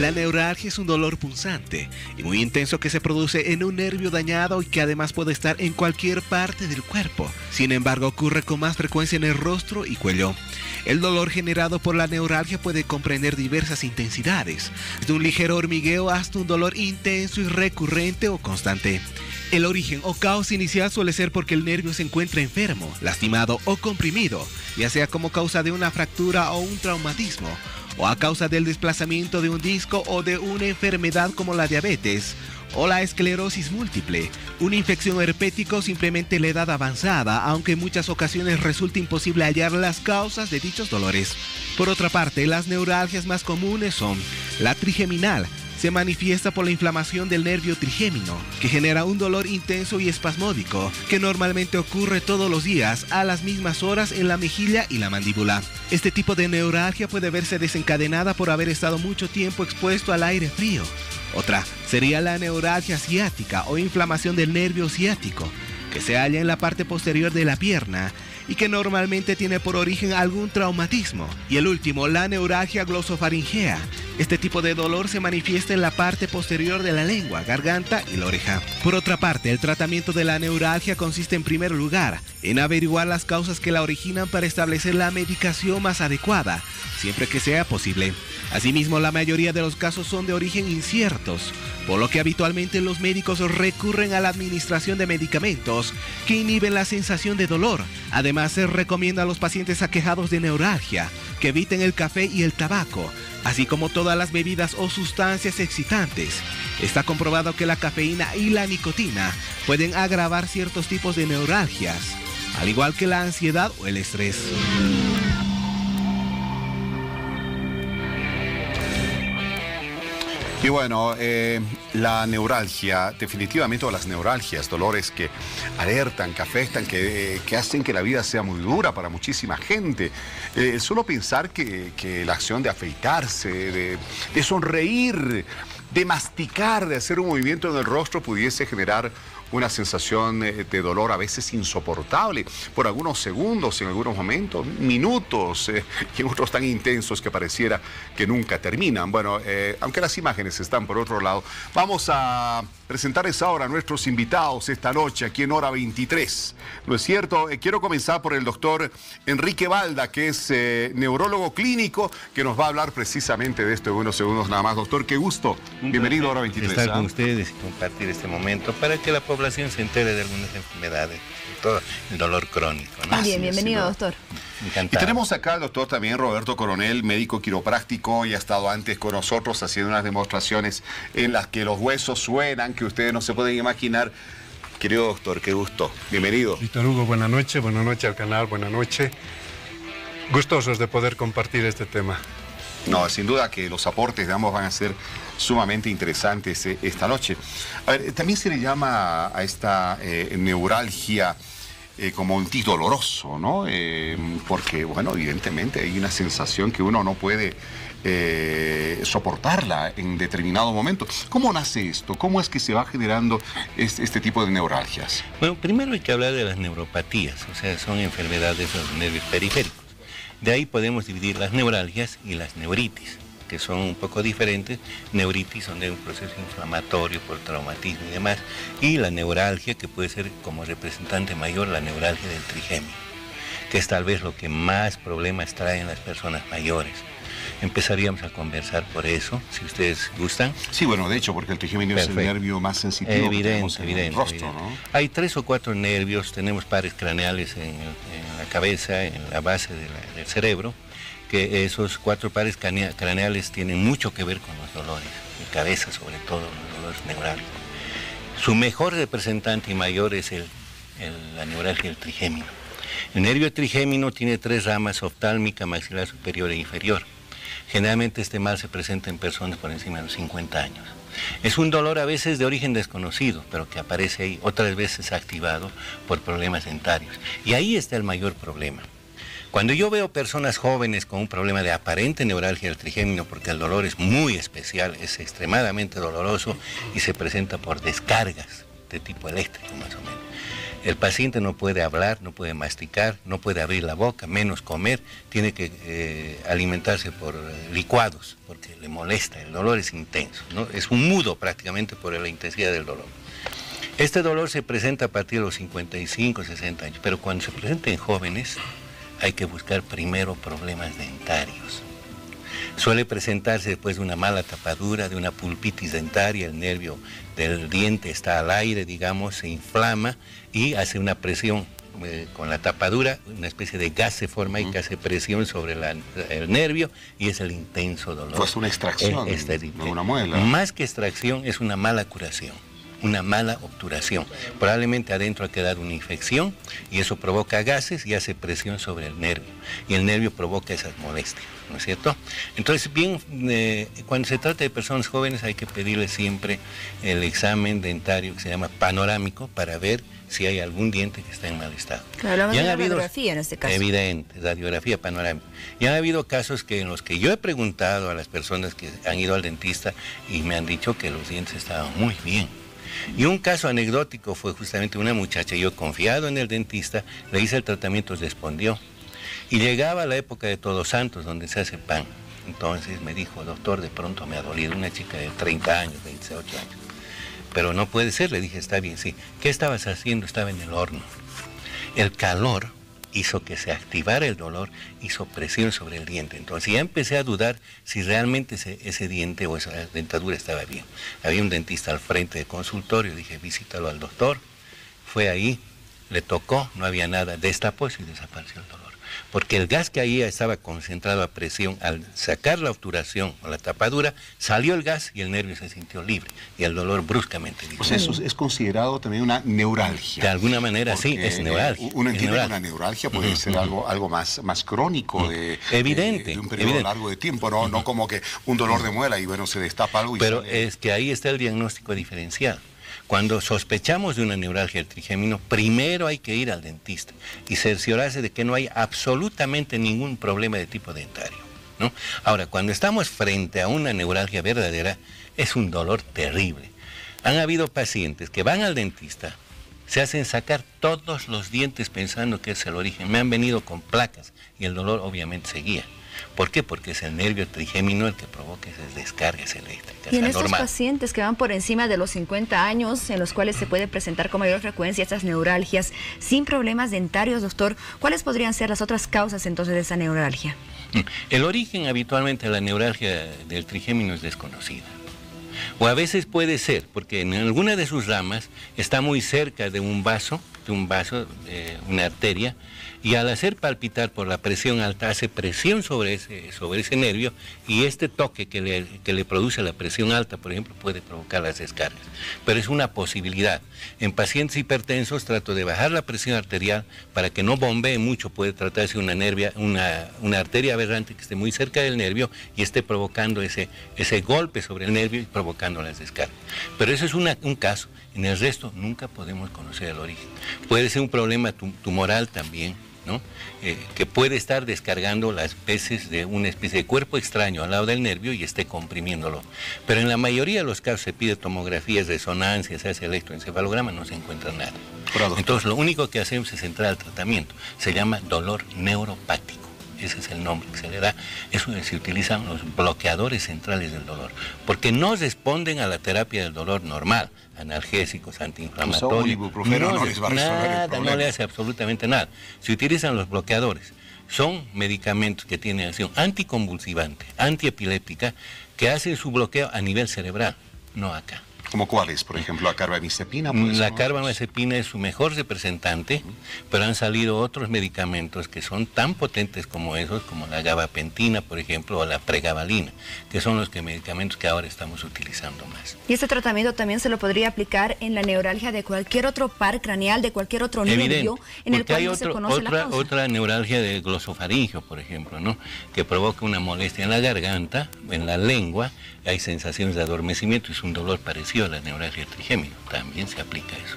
La neuralgia es un dolor punzante y muy intenso que se produce en un nervio dañado y que además puede estar en cualquier parte del cuerpo. Sin embargo, ocurre con más frecuencia en el rostro y cuello. El dolor generado por la neuralgia puede comprender diversas intensidades, desde un ligero hormigueo hasta un dolor intenso y recurrente o constante. El origen o causa inicial suele ser porque el nervio se encuentra enfermo, lastimado o comprimido, ya sea como causa de una fractura o un traumatismo, o a causa del desplazamiento de un disco o de una enfermedad como la diabetes o la esclerosis múltiple, una infección herpética o simplemente la edad avanzada, aunque en muchas ocasiones resulta imposible hallar las causas de dichos dolores. Por otra parte, las neuralgias más comunes son la trigeminal. Se manifiesta por la inflamación del nervio trigémino, que genera un dolor intenso y espasmódico, que normalmente ocurre todos los días a las mismas horas en la mejilla y la mandíbula. Este tipo de neuralgia puede verse desencadenada por haber estado mucho tiempo expuesto al aire frío. Otra sería la neuralgia ciática o inflamación del nervio ciático, que se halla en la parte posterior de la pierna y que normalmente tiene por origen algún traumatismo. Y el último, la neuralgia glosofaringea. Este tipo de dolor se manifiesta en la parte posterior de la lengua, garganta y la oreja. Por otra parte, el tratamiento de la neuralgia consiste en primer lugar en averiguar las causas que la originan para establecer la medicación más adecuada, siempre que sea posible. Asimismo, la mayoría de los casos son de origen inciertos, por lo que habitualmente los médicos recurren a la administración de medicamentos que inhiben la sensación de dolor. Además, se recomienda a los pacientes aquejados de neuralgia que eviten el café y el tabaco, así como todas las bebidas o sustancias excitantes. Está comprobado que la cafeína y la nicotina pueden agravar ciertos tipos de neuralgias, al igual que la ansiedad o el estrés. Y bueno, la neuralgia, definitivamente, o las neuralgias, dolores que alertan, que afectan, que hacen que la vida sea muy dura para muchísima gente. Solo pensar que la acción de afeitarse, de sonreír, de masticar, de hacer un movimiento en el rostro pudiese generar una sensación de dolor a veces insoportable por algunos segundos, en algunos momentos, minutos, y en otros tan intensos que pareciera que nunca terminan. Bueno, aunque las imágenes están por otro lado, vamos a presentarles ahora a nuestros invitados esta noche aquí en Hora 23. ¿No es cierto? Quiero comenzar por el doctor Enrique Balda, que es neurólogo clínico, que nos va a hablar precisamente de esto en unos segundos nada más. Doctor, qué gusto. Bienvenido a Hora 23. Estar con ustedes y compartir este momento para que la población se entere de algunas enfermedades, todo el dolor crónico, ¿no? Bien, bienvenido, doctor. Y Encantado. tenemos acá al doctor también Roberto Coronel, médico quiropráctico, y ha estado antes con nosotros haciendo unas demostraciones en las que los huesos suenan, que ustedes no se pueden imaginar. Querido doctor, qué gusto. Bienvenido. Víctor Hugo, buenas noches al canal, buenas noches. Gustosos de poder compartir este tema. No, sin duda que los aportes de ambos van a ser sumamente interesantes esta noche. A ver, también se le llama a esta neuralgia como un tic doloroso, ¿no? Porque, bueno, evidentemente hay una sensación que uno no puede soportarla en determinado momento. ¿Cómo nace esto? ¿Cómo es que se va generando este tipo de neuralgias? Bueno, primero hay que hablar de las neuropatías, o sea, son enfermedades de los nervios periféricos. De ahí podemos dividir las neuralgias y las neuritis, que son un poco diferentes. Neuritis son de un proceso inflamatorio por traumatismo y demás, y la neuralgia, que puede ser como representante mayor la neuralgia del trigémino, que es tal vez lo que más problemas trae en las personas mayores. Empezaríamos a conversar por eso, si ustedes gustan. Sí, bueno, de hecho, porque el trigémino es el nervio más sensitivo que tenemos en el rostro, ¿no? Hay 3 o 4 nervios, tenemos pares craneales en la cabeza, en la base del cerebro, que esos 4 pares craneales tienen mucho que ver con los dolores, de cabeza sobre todo, los dolores neurálgicos. Su mejor representante y mayor es la neuralgia del trigémino. El nervio trigémino tiene 3 ramas: oftálmica, maxilar superior e inferior. Generalmente este mal se presenta en personas por encima de los 50 años. Es un dolor a veces de origen desconocido, pero que aparece ahí, otras veces activado por problemas dentarios. Y ahí está el mayor problema. Cuando yo veo personas jóvenes con un problema de aparente neuralgia del trigémino, porque el dolor es muy especial, es extremadamente doloroso y se presenta por descargas de tipo eléctrico más o menos. El paciente no puede hablar, no puede masticar, no puede abrir la boca, menos comer, tiene que alimentarse por licuados, porque le molesta, el dolor es intenso, ¿no? Es un mudo prácticamente por la intensidad del dolor. Este dolor se presenta a partir de los 55, 60 años, pero cuando se presenta en jóvenes hay que buscar primero problemas dentarios. Suele presentarse después de una mala tapadura, de una pulpitis dentaria, el nervio del diente está al aire, digamos, se inflama y hace una presión con la tapadura, una especie de gas se forma y que hace presión sobre el nervio y es el intenso dolor. Pues una extracción, de una muela. Más que extracción, es una mala curación, una mala obturación. Probablemente adentro ha quedado una infección y eso provoca gases y hace presión sobre el nervio. Y el nervio provoca esas molestias, ¿no es cierto? Entonces, bien, cuando se trata de personas jóvenes hay que pedirle siempre el examen dentario que se llama panorámico para ver si hay algún diente que está en mal estado. Claro, hablamos de la radiografía en este caso. Evidente, radiografía panorámica. Y han habido casos en los que yo he preguntado a las personas que han ido al dentista y me han dicho que los dientes estaban muy bien. Y un caso anecdótico fue justamente una muchacha, yo confiado en el dentista, le hice el tratamiento, respondió. Y llegaba la época de Todos Santos, donde se hace pan. Entonces me dijo, doctor, de pronto me ha dolido, una chica de 30 años, 28 años. Pero no puede ser, le dije, está bien, sí. ¿Qué estabas haciendo? Estaba en el horno. El calor hizo que se activara el dolor, hizo presión sobre el diente. Entonces ya empecé a dudar si realmente ese diente o esa dentadura estaba bien. Había un dentista al frente del consultorio, dije, visítalo al doctor. Fue ahí, le tocó, no había nada, destapó y desapareció el dolor. Porque el gas que ahí estaba concentrado a presión, al sacar la obturación o la tapadura, salió el gas y el nervio se sintió libre y el dolor bruscamente disminuyó. O sea, eso es considerado también una neuralgia. De alguna manera sí, es neuralgia. Uno entiende que una neuralgia puede ser algo más crónico, evidente, de un periodo largo de tiempo, no como que un dolor de muela y bueno, se destapa algo y pero sale. Es que ahí está el diagnóstico diferencial. Cuando sospechamos de una neuralgia del trigémino, primero hay que ir al dentista y cerciorarse de que no hay absolutamente ningún problema de tipo dentario, ¿no? Ahora, cuando estamos frente a una neuralgia verdadera, es un dolor terrible. Han habido pacientes que van al dentista, se hacen sacar todos los dientes pensando que es el origen. Me han venido con placas y el dolor obviamente seguía. ¿Por qué? Porque es el nervio trigémino el que provoca esas descargas eléctricas. Y en estos pacientes que van por encima de los 50 años, en los cuales se puede presentar con mayor frecuencia estas neuralgias, sin problemas dentarios, doctor, ¿cuáles podrían ser las otras causas entonces de esa neuralgia? El origen habitualmente de la neuralgia del trigémino es desconocida. O a veces puede ser, porque en alguna de sus ramas está muy cerca de un vaso, una arteria, y al hacer palpitar por la presión alta, hace presión sobre ese nervio, y este toque que le produce la presión alta, por ejemplo, puede provocar las descargas. Pero es una posibilidad. En pacientes hipertensos trato de bajar la presión arterial para que no bombee mucho, puede tratarse de una arteria aberrante que esté muy cerca del nervio y esté provocando ese golpe sobre el nervio y provocando las descargas. Pero eso es un caso. En el resto nunca podemos conocer el origen. Puede ser un problema tumoral también, ¿no? Que puede estar descargando las veces de una especie de cuerpo extraño al lado del nervio y esté comprimiéndolo. Pero en la mayoría de los casos se pide tomografías, resonancias, se hace electroencefalograma, no se encuentra nada. Entonces lo único que hacemos es entrar al tratamiento. Se llama dolor neuropático. Ese es el nombre que se le da. Eso se utilizan los bloqueadores centrales del dolor, porque no responden a la terapia del dolor normal, analgésicos, antiinflamatorios. No le hace absolutamente nada. Se utilizan los bloqueadores. Son medicamentos que tienen acción anticonvulsivante, antiepiléptica, que hacen su bloqueo a nivel cerebral, no acá. ¿Como cuáles? Por ejemplo, la carbamazepina. La carbamazepina es su mejor representante, pero han salido otros medicamentos que son tan potentes como esos, como la gabapentina, por ejemplo, o la pregabalina, que son los medicamentos que ahora estamos utilizando más. ¿Y este tratamiento también se lo podría aplicar en la neuralgia de cualquier otro par craneal, de cualquier otro nervio, en el cual no se conoce la causa? Otra neuralgia de glosofaringio, por ejemplo, ¿no? Que provoca una molestia en la garganta, en la lengua, hay sensaciones de adormecimiento, es un dolor parecido a la neuralgia del trigémino, también se aplica eso.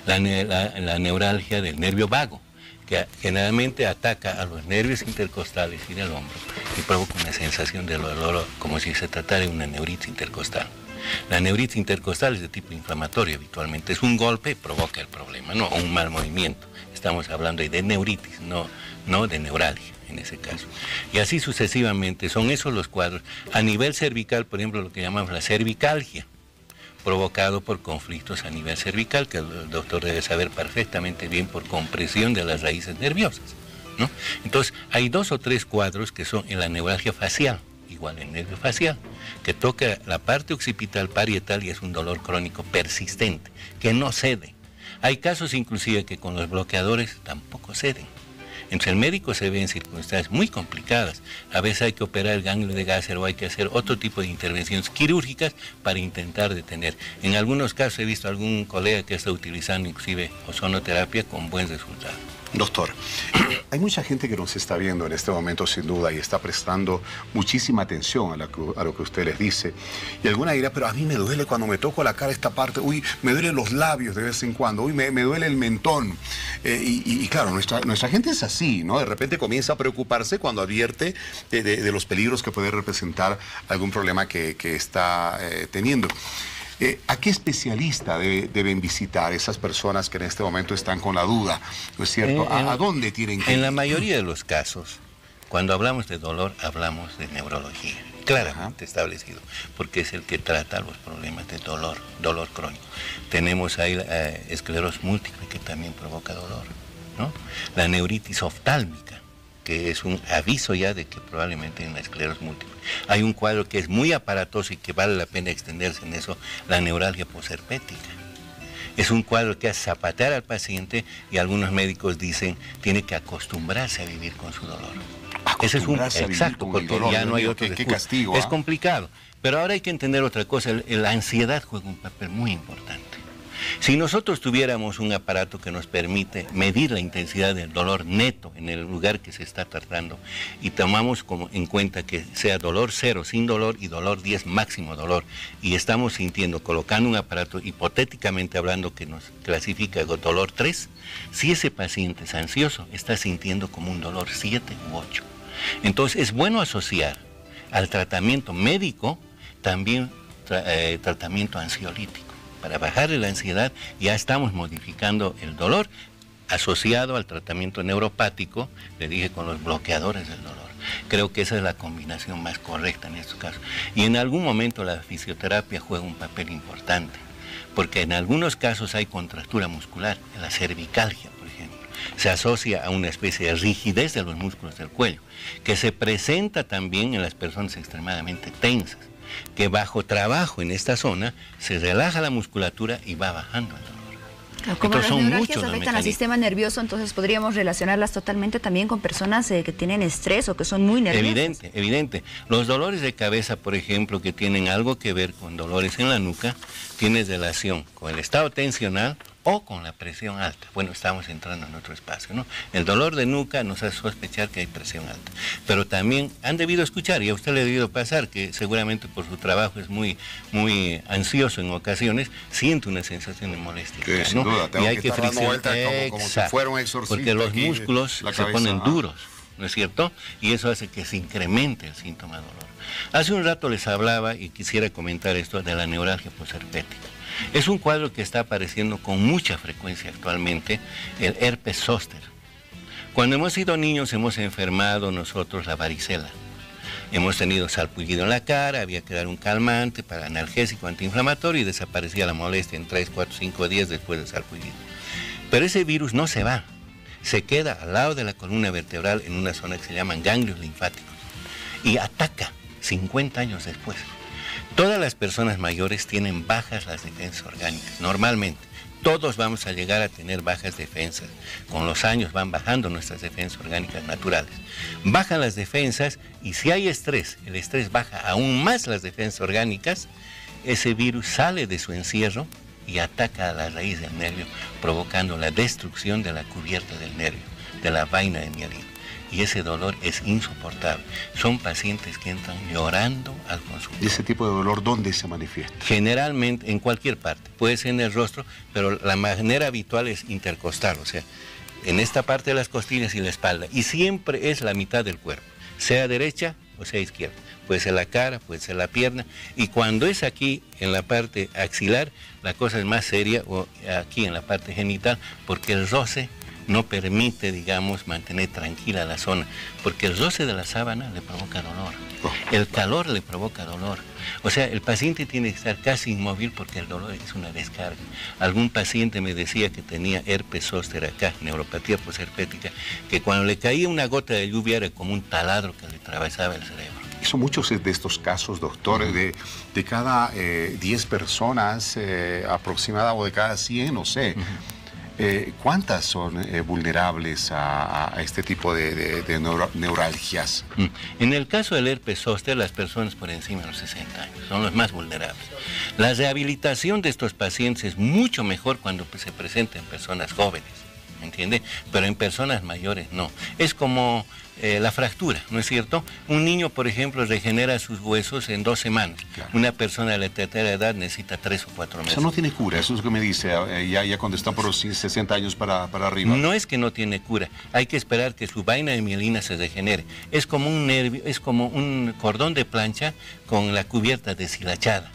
La neuralgia del nervio vago, que generalmente ataca a los nervios intercostales y del hombro y provoca una sensación de dolor como si se tratara de una neuritis intercostal. La neuritis intercostal es de tipo inflamatorio habitualmente. Es un golpe, provoca el problema, no un mal movimiento. Estamos hablando de neuritis, no de neuralgia en ese caso. Y así sucesivamente, son esos los cuadros. A nivel cervical, por ejemplo, lo que llamamos la cervicalgia, provocado por conflictos a nivel cervical, que el doctor debe saber perfectamente bien, por compresión de las raíces nerviosas, ¿no? Entonces, hay 2 o 3 cuadros que son en la neuralgia facial, igual el nervio facial, que toca la parte occipital parietal y es un dolor crónico persistente, que no cede. Hay casos inclusive que con los bloqueadores tampoco ceden. Entonces el médico se ve en circunstancias muy complicadas. A veces hay que operar el ganglio de Gasser o hay que hacer otro tipo de intervenciones quirúrgicas para intentar detener. En algunos casos he visto a algún colega que está utilizando inclusive ozonoterapia con buen resultado. Doctor, hay mucha gente que nos está viendo en este momento sin duda y está prestando muchísima atención a lo que usted les dice. Y alguna dirá, pero a mí me duele cuando me toco la cara esta parte, uy, me duelen los labios de vez en cuando, uy, me duele el mentón. Y claro, nuestra gente es así, ¿no? De repente comienza a preocuparse cuando advierte de los peligros que puede representar algún problema que está teniendo. ¿A qué especialista deben visitar esas personas que en este momento están con la duda? ¿No es cierto? ¿A dónde tienen que ir? En la mayoría de los casos, cuando hablamos de dolor, hablamos de neurología. Claramente establecido, porque es el que trata los problemas de dolor crónico. Tenemos ahí esclerosis múltiple, que también provoca dolor, ¿no? La neuritis oftálmica, que es un aviso ya de que probablemente hay una esclerosis múltiple. Hay un cuadro que es muy aparatoso y que vale la pena extenderse en eso, la neuralgia posherpética. Es un cuadro que hace zapatear al paciente y algunos médicos dicen tiene que acostumbrarse a vivir con su dolor. Ese es un exacto, porque ya no hay otro qué castigo. Es complicado. Pero ahora hay que entender otra cosa, la ansiedad juega un papel muy importante. Si nosotros tuviéramos un aparato que nos permite medir la intensidad del dolor neto en el lugar que se está tratando y tomamos como en cuenta que sea dolor 0 sin dolor y dolor 10 máximo dolor, y estamos sintiendo, colocando un aparato hipotéticamente hablando que nos clasifica dolor 3, si ese paciente es ansioso, está sintiendo como un dolor 7 u 8. Entonces es bueno asociar al tratamiento médico también tratamiento ansiolítico. Para bajar la ansiedad ya estamos modificando el dolor asociado al tratamiento neuropático, le dije, con los bloqueadores del dolor. Creo que esa es la combinación más correcta en estos casos. Y en algún momento la fisioterapia juega un papel importante, porque en algunos casos hay contractura muscular, en la cervicalgia, por ejemplo. Se asocia a una especie de rigidez de los músculos del cuello, que se presenta también en las personas extremadamente tensas, que bajo trabajo en esta zona se relaja la musculatura y va bajando el dolor. Como entonces, las neuralgias afectan al sistema nervioso, entonces podríamos relacionarlas totalmente también con personas que tienen estrés o que son muy nerviosas. Evidente. Los dolores de cabeza, por ejemplo, que tienen algo que ver con dolores en la nuca, tienen relación con el estado tensional o con la presión alta. Bueno, estamos entrando en otro espacio, ¿no? El dolor de nuca nos hace sospechar que hay presión alta. Pero también han debido escuchar, y a usted le ha debido pasar, que seguramente por su trabajo es muy ansioso en ocasiones, siente una sensación de molestia. Sí, ¿no? Sin duda, tengo y hay que estar dando vueltas como si fuera un exorcista. Porque los aquí, músculos se ponen duros, ¿no es cierto? Y eso hace que se incremente el síntoma de dolor. Hace un rato les hablaba, y quisiera comentar esto, de la neuralgia posherpética. Es un cuadro que está apareciendo con mucha frecuencia actualmente, el herpes zóster. Cuando hemos sido niños hemos enfermado nosotros la varicela. Hemos tenido salpullido en la cara, había que dar un calmante para analgésico antiinflamatorio y desaparecía la molestia en 3, 4, 5 días después del salpullido. Pero ese virus no se va, se queda al lado de la columna vertebral en una zona que se llaman ganglios linfáticos y ataca 50 años después. Todas las personas mayores tienen bajas las defensas orgánicas, normalmente. Todos vamos a llegar a tener bajas defensas. Con los años van bajando nuestras defensas orgánicas naturales. Bajan las defensas y si hay estrés, el estrés baja aún más las defensas orgánicas, ese virus sale de su encierro y ataca a la raíz del nervio, provocando la destrucción de la cubierta del nervio, de la vaina de mielina. Y ese dolor es insoportable. Son pacientes que entran llorando al consultorio. ¿Y ese tipo de dolor dónde se manifiesta? Generalmente en cualquier parte. Puede ser en el rostro, pero la manera habitual es intercostal, o sea, en esta parte de las costillas y la espalda. Y siempre es la mitad del cuerpo, sea derecha o sea izquierda. Puede ser la cara, puede ser la pierna, y cuando es aquí en la parte axilar, la cosa es más seria, o aquí en la parte genital, porque el roce no permite, digamos, mantener tranquila la zona, porque el roce de la sábana le provoca dolor, el calor le provoca dolor. O sea, el paciente tiene que estar casi inmóvil porque el dolor es una descarga. Algún paciente me decía que tenía herpes zóster acá, neuropatía posherpética, que cuando le caía una gota de lluvia era como un taladro que le atravesaba el cerebro. Y son muchos de estos casos, doctor, de cada 10 personas aproximada, o de cada 100, no sé. ¿Cuántas son vulnerables a este tipo de neuralgias? En el caso del herpes zóster, las personas por encima de los 60 años son los más vulnerables. La rehabilitación de estos pacientes es mucho mejor cuando se presenta en personas jóvenes, ¿entiende? Pero en personas mayores no. Es como la fractura, ¿no es cierto? Un niño, por ejemplo, regenera sus huesos en 2 semanas. Claro. Una persona de la tercera edad necesita 3 o 4 meses. Eso no tiene cura, eso es lo que me dice, ya cuando están por los 60 años para arriba. No es que no tiene cura, hay que esperar que su vaina de mielina se regenere. Es como un nervio, es como un cordón de plancha con la cubierta deshilachada.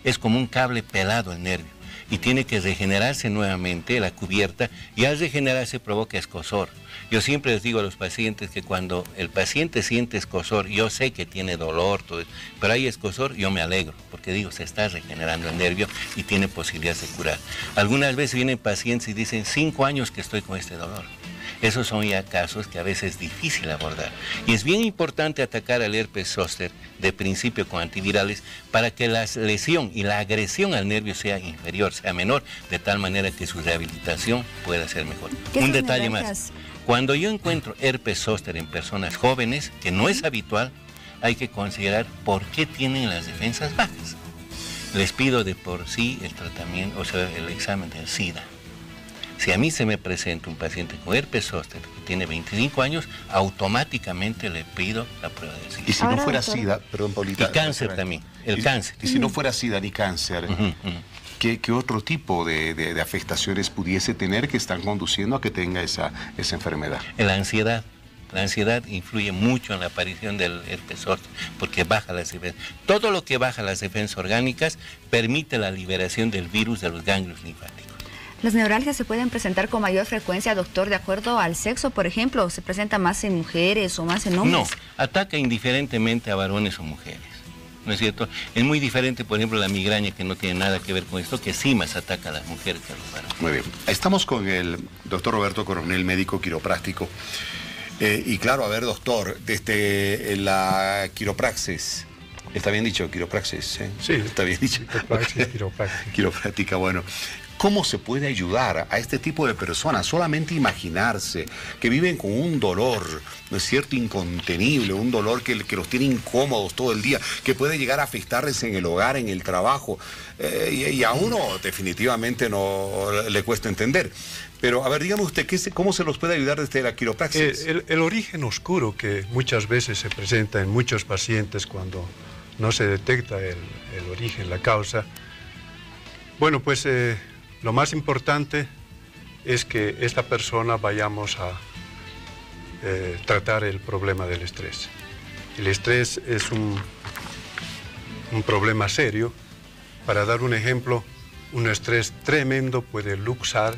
Es como un cable pelado el nervio. Y tiene que regenerarse nuevamente la cubierta, y al regenerarse provoca escozor. Yo siempre les digo a los pacientes que cuando el paciente siente escozor, yo sé que tiene dolor, todo eso, pero hay escozor, yo me alegro, porque digo, se está regenerando el nervio y tiene posibilidades de curar. Algunas veces vienen pacientes y dicen, 5 años que estoy con este dolor. Esos son ya casos que a veces es difícil abordar. Y es bien importante atacar al herpes zóster de principio con antivirales para que la lesión y la agresión al nervio sea inferior, sea menor, de tal manera que su rehabilitación pueda ser mejor. Un detalle más. Cuando yo encuentro herpes zóster en personas jóvenes, que no es habitual, hay que considerar por qué tienen las defensas bajas. Les pido de por sí el tratamiento, o sea, el examen del SIDA. Si a mí se me presenta un paciente con herpes zóster que tiene 25 años, automáticamente le pido la prueba del SIDA. Y si no fuera SIDA, perdón, Paulita. Y cáncer también, el cáncer. Y si no fuera SIDA ni cáncer, ¿qué otro tipo de afectaciones pudiese tener que están conduciendo a que tenga esa enfermedad? La ansiedad. La ansiedad influye mucho en la aparición del herpes zóster porque baja las defensas. Todo lo que baja las defensas orgánicas permite la liberación del virus de los ganglios linfáticos. ¿Las neuralgias se pueden presentar con mayor frecuencia, doctor, de acuerdo al sexo, por ejemplo? ¿Se presenta más en mujeres o más en hombres? No, ataca indiferentemente a varones o mujeres. ¿No es cierto? Es muy diferente, por ejemplo, la migraña, que no tiene nada que ver con esto, que sí más ataca a las mujeres que a los varones. Muy bien. Estamos con el doctor Roberto Coronel, médico quiropráctico. Y claro, a ver, doctor, desde la quiropraxis, ¿está bien dicho quiropraxis? Sí. Está bien dicho. Quiropráctica, bueno. ¿Cómo se puede ayudar a este tipo de personas? Solamente imaginarse que viven con un dolor, ¿no es cierto?, incontenible, un dolor que los tiene incómodos todo el día, que puede llegar a afectarles en el hogar, en el trabajo, y a uno definitivamente no le cuesta entender. Pero, a ver, dígame usted, ¿cómo se los puede ayudar desde la quiropraxis? El origen oscuro que muchas veces se presenta en muchos pacientes cuando no se detecta el origen, la causa. Bueno, pues lo más importante es que esta persona vayamos a tratar el problema del estrés. El estrés es un problema serio. Para dar un ejemplo, un estrés tremendo puede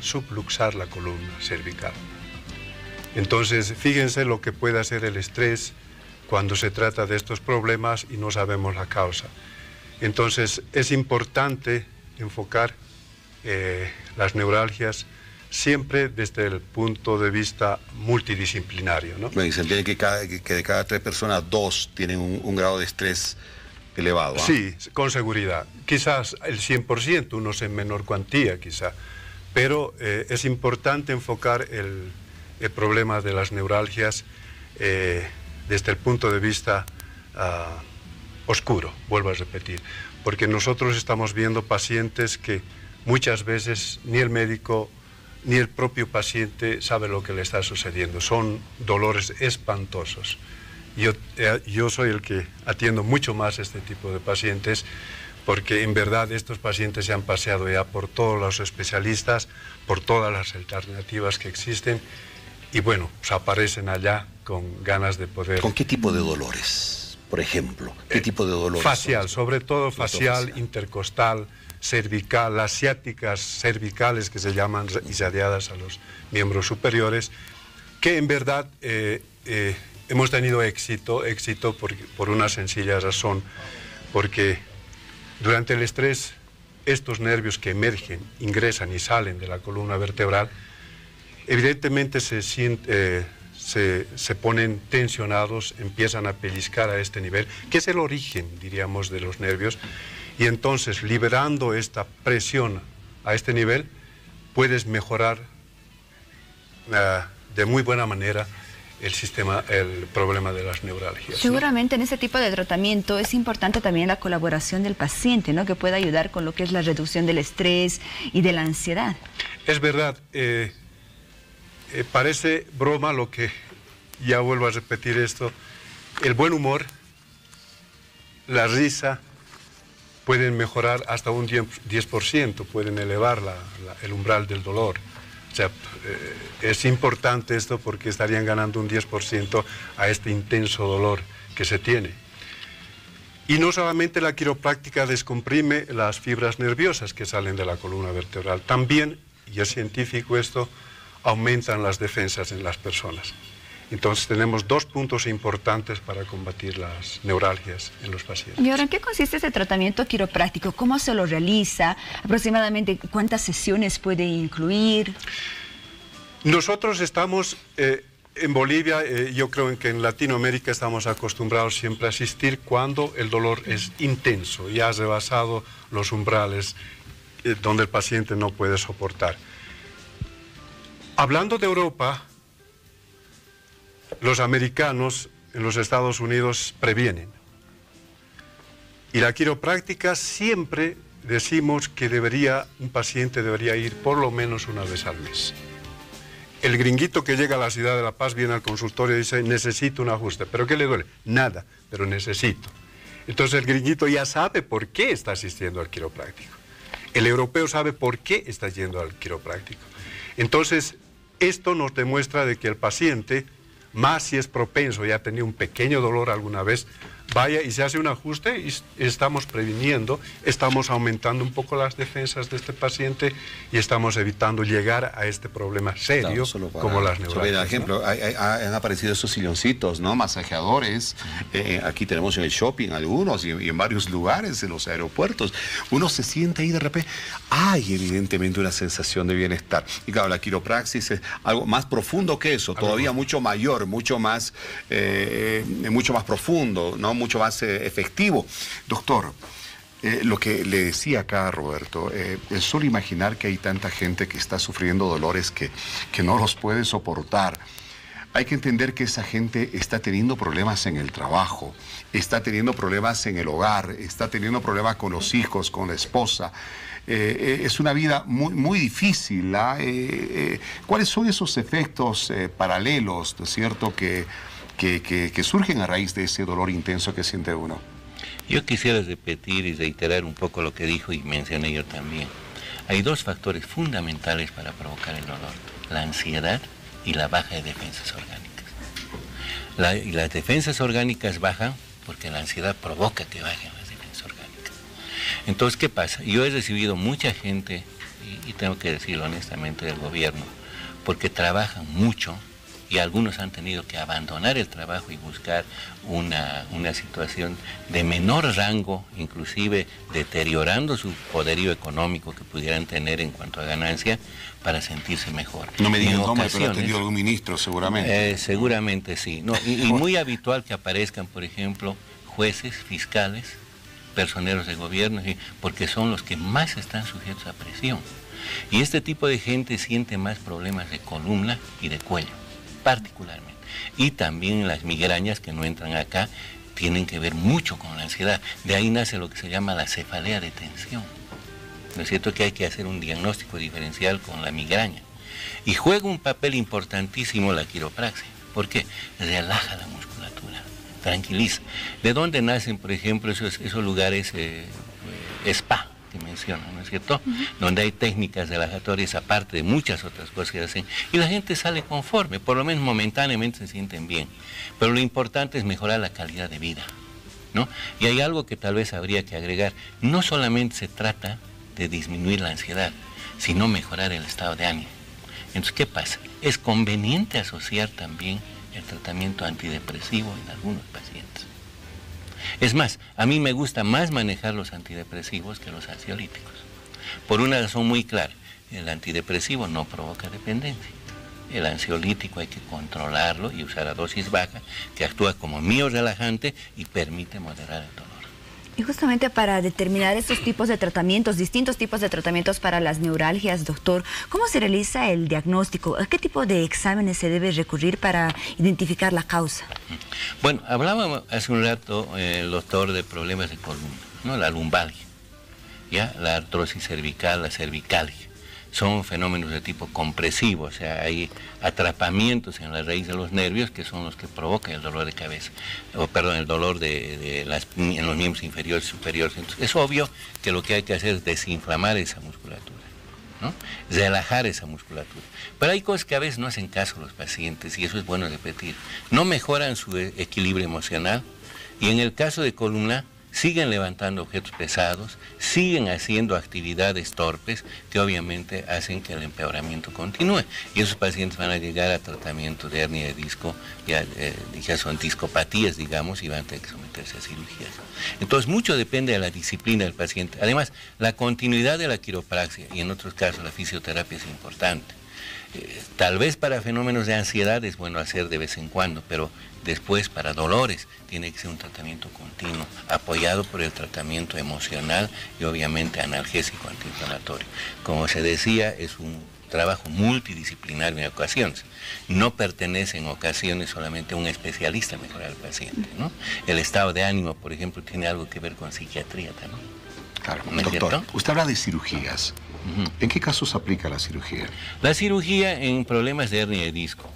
subluxar la columna cervical. Entonces, fíjense lo que puede hacer el estrés cuando se trata de estos problemas y no sabemos la causa. Entonces, es importante enfocar las neuralgias siempre desde el punto de vista multidisciplinario, ¿no? Se entiende que de cada 3 personas, 2 tienen un grado de estrés elevado. Sí, con seguridad. Quizás el 100%, unos en menor cuantía quizá, pero es importante enfocar el problema de las neuralgias desde el punto de vista oscuro, vuelvo a repetir, porque nosotros estamos viendo pacientes que muchas veces ni el médico ni el propio paciente sabe lo que le está sucediendo. Son dolores espantosos. Yo soy el que atiendo mucho más este tipo de pacientes porque en verdad estos pacientes se han paseado ya por todos los especialistas, por todas las alternativas que existen y bueno, pues aparecen allá con ganas de poder... ¿Con qué tipo de dolores? por ejemplo? ¿Qué tipo de dolor? Facial, sobre todo facial, intercostal, cervical, las ciáticas cervicales que se llaman irradiadas a los miembros superiores, que en verdad hemos tenido éxito por una sencilla razón, porque durante el estrés estos nervios que emergen, ingresan y salen de la columna vertebral, evidentemente se ponen tensionados, empiezan a pellizcar a este nivel, que es el origen, diríamos, de los nervios, y entonces liberando esta presión a este nivel, puedes mejorar de muy buena manera el problema de las neuralgias. Seguramente en ese tipo de tratamiento es importante también la colaboración del paciente, ¿no? Que pueda ayudar con lo que es la reducción del estrés y de la ansiedad. Es verdad, parece broma lo que, ya vuelvo a repetir esto, el buen humor, la risa, pueden mejorar hasta un 10%, pueden elevar el umbral del dolor. O sea, es importante esto porque estarían ganando un 10% a este intenso dolor que se tiene. Y no solamente la quiropráctica descomprime las fibras nerviosas que salen de la columna vertebral, también, y es científico esto, aumentan las defensas en las personas. Entonces tenemos dos puntos importantes para combatir las neuralgias en los pacientes. Y ahora, ¿en qué consiste este tratamiento quiropráctico? ¿Cómo se lo realiza? ¿Aproximadamente cuántas sesiones puede incluir? Nosotros estamos en Bolivia, yo creo que en Latinoamérica estamos acostumbrados siempre a asistir cuando el dolor es intenso y ha rebasado los umbrales donde el paciente no puede soportar. Hablando de Europa, los americanos en los Estados Unidos previenen. Y la quiropráctica siempre decimos que un paciente debería ir por lo menos una vez al mes. El gringuito que llega a la ciudad de La Paz viene al consultorio y dice, necesito un ajuste. ¿Pero qué le duele? Nada, pero necesito. Entonces el gringuito ya sabe por qué está asistiendo al quiropráctico. El europeo sabe por qué está yendo al quiropráctico. Entonces, esto nos demuestra de que el paciente, más si es propenso, ya ha tenido un pequeño dolor alguna vez, vaya y se hace un ajuste y estamos previniendo, estamos aumentando un poco las defensas de este paciente y estamos evitando llegar a este problema serio, claro, como las neuralgias. Por ejemplo, ¿no? Han aparecido esos silloncitos, ¿no? Masajeadores. Aquí tenemos en el shopping algunos y en varios lugares, en los aeropuertos. Uno se siente ahí de repente, hay evidentemente una sensación de bienestar. Y claro, la quiropraxis es algo más profundo que eso, todavía mucho mayor, mucho más profundo, ¿no? Mucho más efectivo. Doctor, lo que le decía acá a Roberto, es solo imaginar que hay tanta gente que está sufriendo dolores que no los puede soportar. Hay que entender que esa gente está teniendo problemas en el trabajo, está teniendo problemas en el hogar, está teniendo problemas con los hijos, con la esposa. Es una vida muy, muy difícil. ¿Cuáles son esos efectos paralelos, ¿no es cierto?, que surgen a raíz de ese dolor intenso que siente uno? Yo quisiera repetir y reiterar un poco lo que dijo y mencioné yo también. Hay dos factores fundamentales para provocar el dolor: la ansiedad y la baja de defensas orgánicas. Y las defensas orgánicas bajan porque la ansiedad provoca que bajen las defensas orgánicas. Entonces, ¿qué pasa? Yo he recibido mucha gente, y tengo que decirlo honestamente, del gobierno, porque trabajan mucho, y algunos han tenido que abandonar el trabajo y buscar una situación de menor rango, inclusive deteriorando su poderío económico que pudieran tener en cuanto a ganancia, para sentirse mejor. No me digan nombre, pero ha tenido algún ministro seguramente. Seguramente sí. No, y muy habitual que aparezcan, por ejemplo, jueces, fiscales, personeros de gobierno, porque son los que más están sujetos a presión. Y este tipo de gente siente más problemas de columna y de cuello, particularmente. Y también las migrañas que no entran acá tienen que ver mucho con la ansiedad. De ahí nace lo que se llama la cefalea de tensión. ¿No es cierto que hay que hacer un diagnóstico diferencial con la migraña? Y juega un papel importantísimo la quiropraxia. ¿Por qué? Relaja la musculatura, tranquiliza. ¿De dónde nacen, por ejemplo, esos lugares spa? Mencionan, ¿no es cierto? Donde hay técnicas relajatorias aparte de muchas otras cosas que hacen, y la gente sale conforme, por lo menos momentáneamente se sienten bien, pero lo importante es mejorar la calidad de vida. ¿no? Y hay algo que tal vez habría que agregar. No solamente se trata de disminuir la ansiedad, sino mejorar el estado de ánimo. Entonces, ¿qué pasa? Es conveniente asociar también el tratamiento antidepresivo en algunos pacientes. Es más, a mí me gusta más manejar los antidepresivos que los ansiolíticos. Por una razón muy clara, el antidepresivo no provoca dependencia. El ansiolítico hay que controlarlo y usar a dosis baja, que actúa como miorelajante y permite moderar el dolor. Y justamente para determinar estos tipos de tratamientos, distintos tipos de tratamientos para las neuralgias, doctor, ¿cómo se realiza el diagnóstico? ¿A qué tipo de exámenes se debe recurrir para identificar la causa? Bueno, hablábamos hace un rato el doctor de problemas de columna, ¿no? La lumbalgia, ¿ya? La artrosis cervical, la cervicalgia. Son fenómenos de tipo compresivo, o sea, hay atrapamientos en la raíz de los nervios que son los que provocan el dolor de cabeza, o perdón, el dolor en los miembros inferiores y superiores. Entonces, es obvio que lo que hay que hacer es desinflamar esa musculatura, ¿no? Relajar esa musculatura. Pero hay cosas que a veces no hacen caso los pacientes, y eso es bueno repetir. No mejoran su equilibrio emocional, y en el caso de columna, siguen levantando objetos pesados, siguen haciendo actividades torpes que obviamente hacen que el empeoramiento continúe. Y esos pacientes van a llegar a tratamiento de hernia de disco, ya son discopatías, digamos, y van a tener que someterse a cirugías. Entonces, mucho depende de la disciplina del paciente. Además, la continuidad de la quiropraxia y en otros casos la fisioterapia es importante. Tal vez para fenómenos de ansiedad es bueno hacer de vez en cuando, pero después para dolores tiene que ser un tratamiento continuo, apoyado por el tratamiento emocional y obviamente analgésico antiinflamatorio. Como se decía, es un trabajo multidisciplinario en ocasiones. No pertenece en ocasiones solamente a un especialista en mejorar al paciente, ¿no? El estado de ánimo, por ejemplo, tiene algo que ver con psiquiatría también. Claro, ¿No es doctor, cierto? usted habla de cirugías. ¿En qué casos aplica la cirugía? La cirugía en problemas de hernia de disco,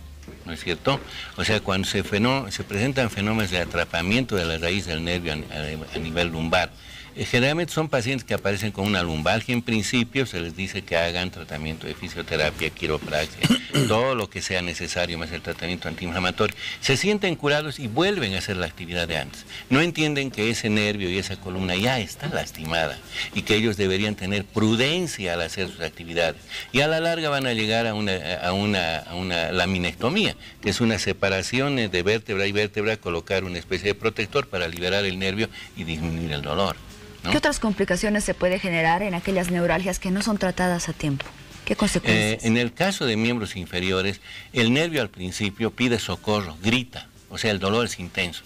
¿no es cierto? O sea, cuando se presentan fenómenos de atrapamiento de la raíz del nervio a nivel lumbar, generalmente son pacientes que aparecen con una lumbalgia. En principio se les dice que hagan tratamiento de fisioterapia, quiropraxia, todo lo que sea necesario, más el tratamiento antiinflamatorio. Se sienten curados y vuelven a hacer la actividad de antes. No entienden que ese nervio y esa columna ya está lastimada y que ellos deberían tener prudencia al hacer sus actividades. Y a la larga van a llegar a una laminectomía, que es una separación de vértebra y vértebra, colocar una especie de protector para liberar el nervio y disminuir el dolor, ¿no? ¿Qué otras complicaciones se puede generar en aquellas neuralgias que no son tratadas a tiempo? ¿Qué consecuencias? En el caso de miembros inferiores, el nervio al principio pide socorro, grita, o sea, el dolor es intenso.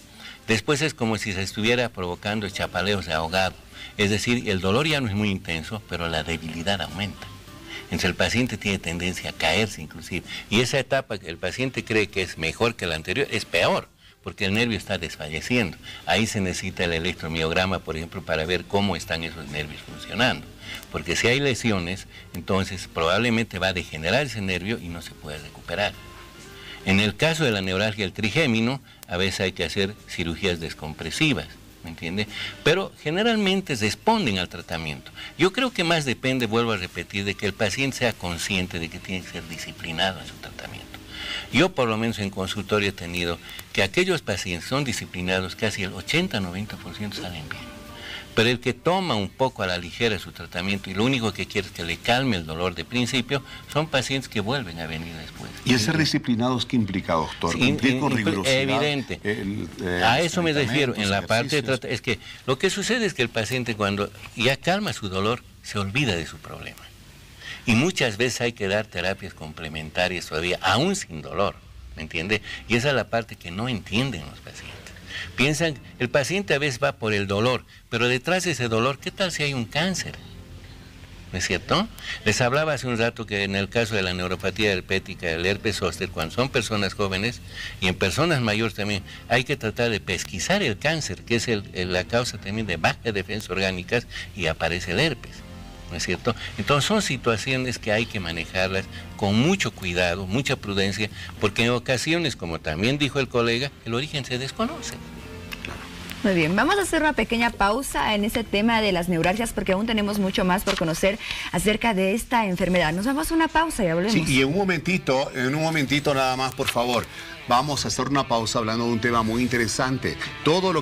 Después es como si se estuviera provocando chapaleos de ahogado, es decir, el dolor ya no es muy intenso, pero la debilidad aumenta. Entonces el paciente tiene tendencia a caerse inclusive, y esa etapa que el paciente cree que es mejor que la anterior es peor, porque el nervio está desfalleciendo. Ahí se necesita el electromiograma, por ejemplo, para ver cómo están esos nervios funcionando. Porque si hay lesiones, entonces probablemente va a degenerar ese nervio y no se puede recuperar. En el caso de la neuralgia del trigémino, a veces hay que hacer cirugías descompresivas, ¿me entiende? Pero generalmente responden al tratamiento. Yo creo que más depende, vuelvo a repetir, de que el paciente sea consciente de que tiene que ser disciplinado en su tratamiento. Yo por lo menos en consultorio he tenido que aquellos pacientes son disciplinados, casi el 80-90% salen bien. Pero el que toma un poco a la ligera su tratamiento y lo único que quiere es que le calme el dolor de principio, son pacientes que vuelven a venir después. ¿Y ese disciplinados qué implica, doctor? Sí, ¿Cumplir con rigurosidad? Evidente. A eso me refiero. En la parte de tratamiento, es que lo que sucede es que el paciente cuando ya calma su dolor, se olvida de su problema. Y muchas veces hay que dar terapias complementarias todavía, aún sin dolor, ¿me entiende? Y esa es la parte que no entienden los pacientes. Piensan, el paciente a veces va por el dolor, pero detrás de ese dolor, ¿qué tal si hay un cáncer? ¿No es cierto? Les hablaba hace un rato que en el caso de la neuropatía herpética, el herpes zóster, cuando son personas jóvenes y en personas mayores también, hay que tratar de pesquisar el cáncer, que es la causa también de bajas defensas orgánicas, y aparece el herpes. ¿No es cierto? Entonces son situaciones que hay que manejarlas con mucho cuidado, mucha prudencia, porque en ocasiones, como también dijo el colega, el origen se desconoce. Muy bien, vamos a hacer una pequeña pausa en este tema de las neuralgias porque aún tenemos mucho más por conocer acerca de esta enfermedad. Nos vamos a una pausa y volvemos. Sí, y en un momentito nada más, por favor, vamos a hacer una pausa hablando de un tema muy interesante. Todo lo que